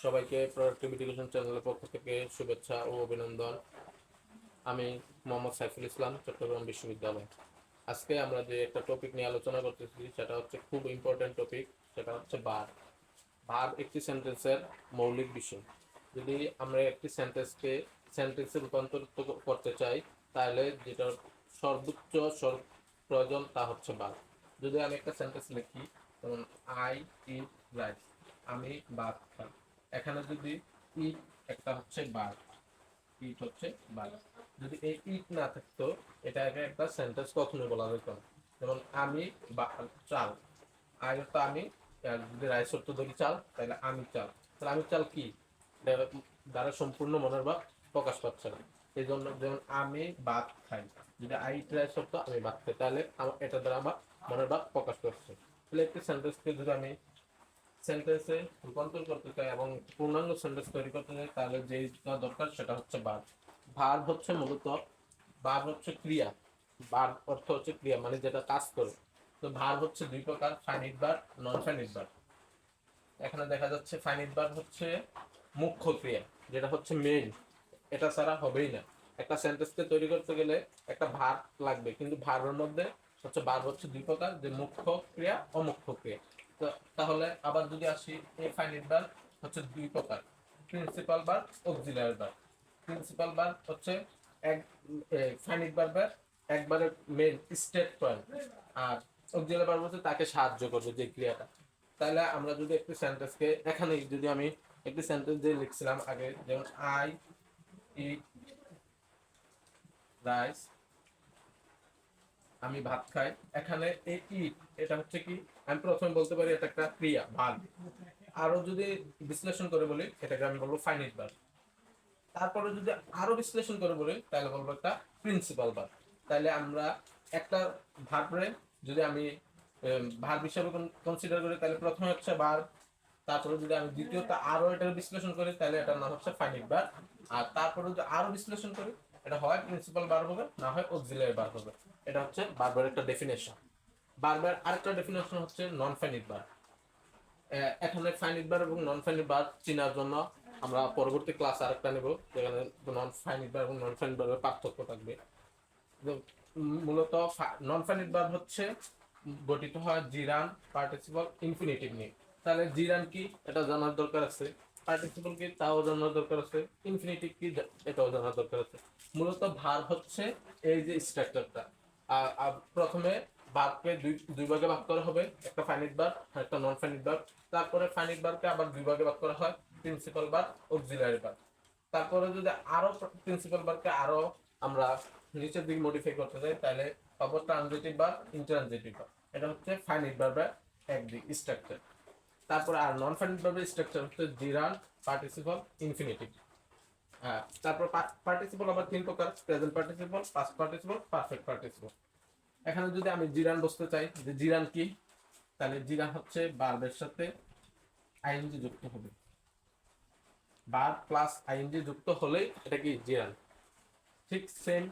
সবাইকে productivity education চ্যানেলের পক্ষ থেকে শুভেচ্ছা ও অভিনন্দন। আমি মোহাম্মদ সাইফুল ইসলাম, চট্টগ্রাম বিশ্ববিদ্যালয়। আজকে আমরা যে একটা টপিক নিয়ে আলোচনা করতেছি সেটা হচ্ছে খুব ইম্পর্টেন্ট টপিক, সেটা হচ্ছে ভার্ব। ভার্ব একটি সেন্টেন্সের মৌলিক বিষয়। যদি আমরা একটি সেন্টেন্সে রূপান্তরিত করতে চাই, তাহলে যেটা সর্বোচ্চ প্রয়োজন তা হচ্ছে ভার্ব। যদি আমি একটা সেন্টেন্স লিখি, যেমন আই ইট রাইস, আমি ভাত খাই, এখানে যদি ইট একটা হচ্ছে ভার্ব, ইট হচ্ছে ভার্ব। যদি এই ইট না থাকতো, এটাকে একটা সেন্টেন্স কখনোই বলা যেত না। যেমন আমি চাল, আই তো আমি, আর যদি রাইস অর্থ ধরি চাল, তাহলে আমি চাল। তাহলে আমি চাল কি, দ্বারা সম্পূর্ণ মনের ভাব প্রকাশ পাচ্ছে না। এই জন্য যেমন আমি ভাত খাই, যদি আই ইট রাইস অর্থ আমি ভাত খাই, তাহলে এটা দ্বারা আমার মনের ভাব প্রকাশ পাচ্ছে। তাহলে একটি সেন্টেন্সকে যদি আমি সেন্টেন্সে রূপান্তর করতে চাই এবং পূর্ণাঙ্গ সেন্টেন্স তৈরি করতে চাই, তাহলে যেটা দরকার সেটা হচ্ছে ভার্ব। ভার্ব হচ্ছে মূলত, ভার্ব হচ্ছে ক্রিয়া। ভার্ব অর্থ হচ্ছে ক্রিয়া, মানে যেটা কাজ করে। তো ভার্ব হচ্ছে দুই প্রকার, finite verb, non finite verb. এখানে দেখা যাচ্ছে ফাইনিট ভার্ব হচ্ছে মুখ্য ক্রিয়া, যেটা হচ্ছে মেইন, এটা ছাড়া হবেই না। একটা সেন্টেন্সকে তৈরি করতে গেলে একটা ভার্ব লাগবে, কিন্তু ভার্বের মধ্যে ভার্ব হচ্ছে দুই প্রকার, যে মুখ্য ক্রিয়া, অমুখ্য ক্রিয়া। তো তাহলে আবার যদি আসি, এই ফাইনিট ভার্ব হচ্ছে দুই প্রকার, principal verb, auxiliary verb. Principal verb হচ্ছে এক ফাইনিট ভার্বের একবারে মেইন স্টেট পয়েন্ট, আর অক্সিলারি ভার্ব হচ্ছে তাকে সাহায্য করবে যে ক্রিয়াটা। তাহলে আমরা যদি একটি সেন্টেন্সকে, এখানে যদি আমি একটি সেন্টেন্স দিয়ে লিখছিলাম আগে, যেমন আই ইট রাইস, আমি ভাত খাই, এখানে এই ইট এটা হচ্ছে কি, আমি প্রথমে বলতে পারি এটা একটা ক্রিয়া, ভার্ব। আরো যদি বিশ্লেষণ করে বলি, এটাকে আমি বলবো ফাইনিট ভার্ব। তারপরে যদি আরো বিশ্লেষণ করে বলি, তাহলে বলবো একটা প্রিন্সিপাল ভার্ব। তাহলে আমরা একটা ভার্বরে যদি আমি ভার্ব হিসাবে কনসিডার করি, তাহলে প্রথমে হচ্ছে ভার্ব, তারপরে যদি আমি দ্বিতীয়ত আরো এটার বিশ্লেষণ করি, তাহলে এটার নাম হচ্ছে ফাইনিট ভার্ব। আর তারপরে যদি আরো বিশ্লেষণ করি, এটা হয় প্রিন্সিপাল ভার্ব হবে, না হয় অক্সিলারি ভার্ব হবে। এটা হচ্ছে ভার্বের একটা ডেফিনেশন। ভার্বের আরেকটা ডেফিনেশন হচ্ছে নন ফাইনিট ভার্ব। এখানে ফাইনিট ভার্ব এবং নন ফাইনিট ভার্ব চেনার জন্য আমরা পরবর্তী ক্লাস আরেকটা নেব, যেখানে নন ফাইনিট ভার্ব এবং নন ফাইনিট ভার্বের পার্থক্য থাকবে। মূলত নন ফাইনিট ভার্ব হচ্ছে গঠিত হয় জিরান, পার্টিসিপল, ইনফিনিটিভ নিয়ে। তাহলে জিরান কি এটা জানার দরকার আছে, পার্টিসিপল কি তাও জানার দরকার আছে, ইনফিনিটিভ কি এটাও জানার দরকার আছে। মূলত ভার্ব হচ্ছে এই যে স্ট্রাকচারটা। প্রথমে ভার্বকে দুই ভাগে ভাগ করা হবে, একটা ফাইনিট ভার্ব আর একটা নন ফাইনিট ভার্ব। তারপরে ফাইনিট ভার্বকে আবার দুই ভাগে ভাগ করা হয়, প্রিন্সিপাল ভার্ব, অক্সিলারি ভার্ব। তারপরে যদি আরো প্রিন্সিপাল ভার্বকে আরো আমরা নিচের দিকে মডিফাই করতে চাই, তাহলে পাবো ট্রানজিটিভ ভার্ব, ইন্ট্রানজিটিভ ভার্ব। এটা হচ্ছে ফাইনিট ভার্বের একদিক স্ট্রাকচার। তারপরে আর নন ফাইনিট ভার্বের স্ট্রাকচার হচ্ছে জিরান, পার্টিসিপল, ইনফিনিটিভ। তারপর পার্টিসিপল আবার তিন প্রকার, present participle, past participle, perfect participle. এখানে যদি আমি জিরান বসতে চাই, যে জিরান কি, তাহলে জিরান হচ্ছে ভার্বের সাথে আইএনজি যুক্ত হবে। ভার্ব প্লাস আইএনজি যুক্ত হলেই এটা কি জিরান। ঠিক সেম